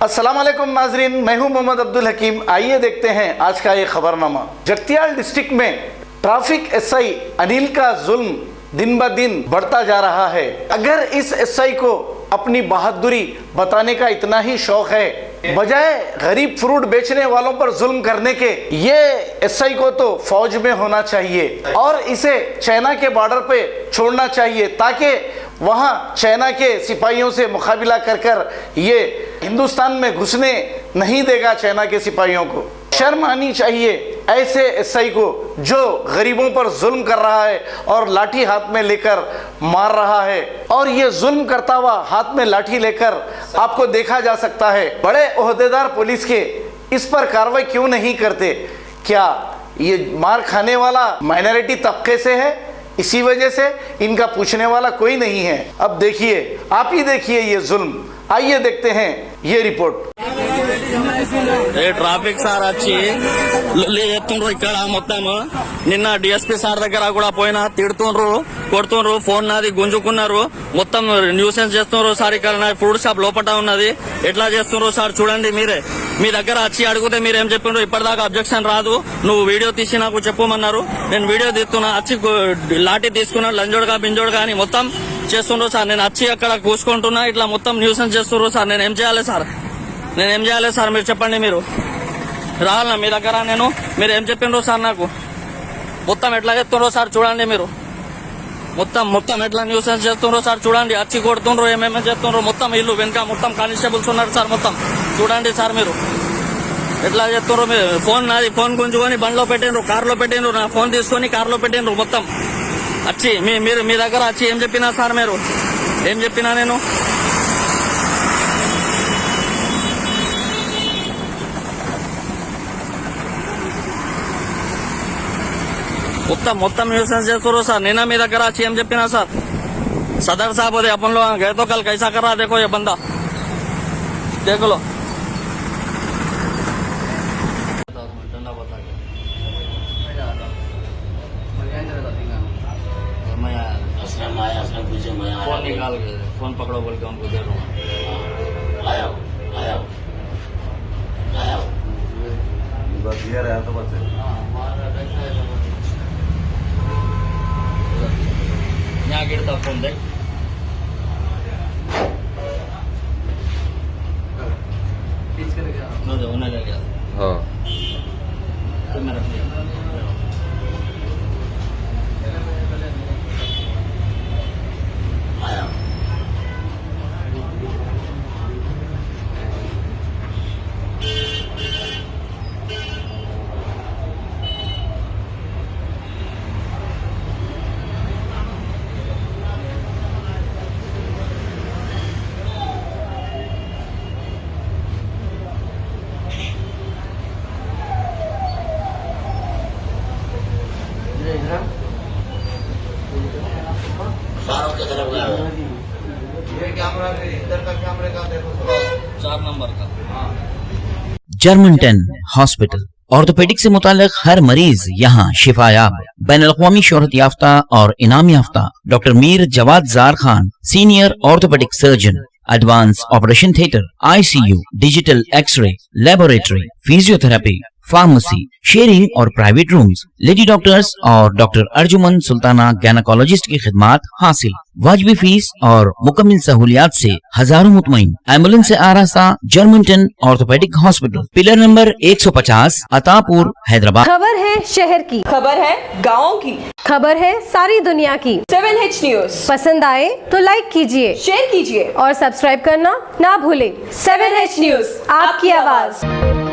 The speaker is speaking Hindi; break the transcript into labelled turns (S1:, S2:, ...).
S1: अस्सलाम वालेकुम नाजरीन, मैं हूं मोहम्मद अब्दुल हकीम। आइए देखते हैं आज का ये खबरनामा। जगतियाल डिस्ट्रिक्ट में ट्रैफिक एसआई अनिल का जुल्म दिन ब दिन बढ़ता जा रहा है। अगर इस एसआई को अपनी बहादुरी बताने का इतना ही शौक है, बजाय गरीब फ्रूट बेचने वालों पर जुल्म करने के, ये एसआई को तो फौज में होना चाहिए और इसे चाइना के बॉर्डर पे छोड़ना चाहिए, ताकि वहाँ चाइना के सिपाहियों से मुकाबला कर कर ये हिंदुस्तान में घुसने नहीं देगा चाइना के सिपाहियों को। शर्म आनी चाहिए ऐसे एसआई को जो गरीबों पर जुल्म कर रहा है और लाठी हाथ में लेकर मार रहा है। और ये जुल्म करता हुआ हाथ में लाठी लेकर आपको देखा जा सकता है। बड़े ओहदेदार पुलिस के इस पर कार्रवाई क्यों नहीं करते? क्या ये मार खाने वाला माइनॉरिटी तबके से है? इसी वजह से इनका पूछने वाला कोई नहीं है। अब देखिए, आप ही देखिए ये जुल्म। आइए देखते हैं ये रिपोर्ट।
S2: ట్రాఫిక్ సార్ వచ్చి లొల్లి చేస్తుండ్రు ఇక్కడ మొత్తం. నిన్న డిఎస్పీ సార్ దగ్గర కూడా పోయినా తిడుతుండ్రు, కొడుతుండ్రు, ఫోన్ నాది గుంజుకున్నారు, మొత్తం న్యూసెన్స్ చేస్తుండ్రు సార్. ఇక్కడ నా ఫ్రూట్ షాప్ లోపల ఉన్నది, ఎట్లా చేస్తుండ్రు సార్ చూడండి. మీరే మీ దగ్గర వచ్చి అడిగితే మీరేం చెప్పిండ్రు? ఇప్పటిదాకా అబ్జెక్షన్ రాదు, నువ్వు వీడియో తీసి నాకు చెప్పమన్నారు. నేను వీడియో తీస్తున్నా, వచ్చి లాఠీ తీసుకున్నా, లంజోడుగా బింజోడుగా అని మొత్తం చేస్తుండ్రు సార్. నేను వచ్చి అక్కడ కూసుకుంటున్నా, ఇట్లా మొత్తం న్యూసెన్స్ చేస్తుండ్రు సార్. నేను ఏం చేయాలి సార్? మీరు చెప్పండి. మీరు రావాలన్నా మీ దగ్గర? మీరు ఏం చెప్పిండ్రు సార్? నాకు మొత్తం ఎట్లా చెప్తుండ్రో సార్ చూడండి. మీరు మొత్తం ఎట్లా న్యూసెన్స్ చేస్తుండ్రో సార్ చూడండి. వచ్చి కొడుతుండ్రు, ఏమేమి చేస్తుండ్రు, మొత్తం ఇల్లు వెనుక మొత్తం కానిస్టేబుల్స్ ఉన్నారు సార్. మొత్తం చూడండి సార్ మీరు ఎట్లా చేస్తుండ్రు. మీరు నాది ఫోన్ గుంజుకొని బండిలో పెట్టిండ్రు, కారులో పెట్టిండ్రు, నా ఫోన్ తీసుకొని కారులో పెట్టిండ్రు. మొత్తం వచ్చి మీరు మీ దగ్గర వచ్చి ఏం చెప్పినా సార్? మీరు ఏం చెప్పినా? నేను మొత్తం न्यूसेंस చేస్తున్నారు సార్. నేనా మీ దగ్గర వచ్చి ఏం చెప్పినా సార్? सदर साहब बोले अपन लोग गए तो कल कैसा कर रहा, देखो ये बंदा, देख लो। फोन निकाल के फोन पकड़ो बोल के हमको दे रहा हूँ। आया बस ये रहा तो बस यहाँ गिरता फोन देख। उन्हें ले गया। हाँ तो मैं रख लिया। आया चार नंबर का
S3: जर्मनटन हॉस्पिटल ऑर्थोपेडिक से मुताल्लिक हर मरीज यहाँ शिफायाब। बैनुल-अक़वामी शोहरत याफ्ता और इनाम याफ्ता doctor Mir Jawad Zar Khan, senior orthopaedic surgeon, advance operation theatre, ICU, digital x ray, laboratory, physiotherapy, pharmacy, sharing और प्राइवेट रूम्स, लेडी डॉक्टर्स और डॉक्टर अर्जुमन सुल्ताना गैनकोलॉजिस्ट की खिदमात हासिल। वाजिबी फीस और मुकम्मल सहूलियात से हजारों मुतमईन। एम्बुलेंस से आरास्ता Germanton orthopaedic hospital, pillar number 150, Attapur, Hyderabad.
S4: खबर है शहर की,
S5: खबर है गाँव की,
S4: खबर है सारी दुनिया की।
S5: 7H न्यूज
S4: पसंद आए तो लाइक कीजिए,
S5: शेयर कीजिए
S4: और सब्सक्राइब करना ना भूले।
S5: 7H न्यूज,
S4: आपकी आवाज।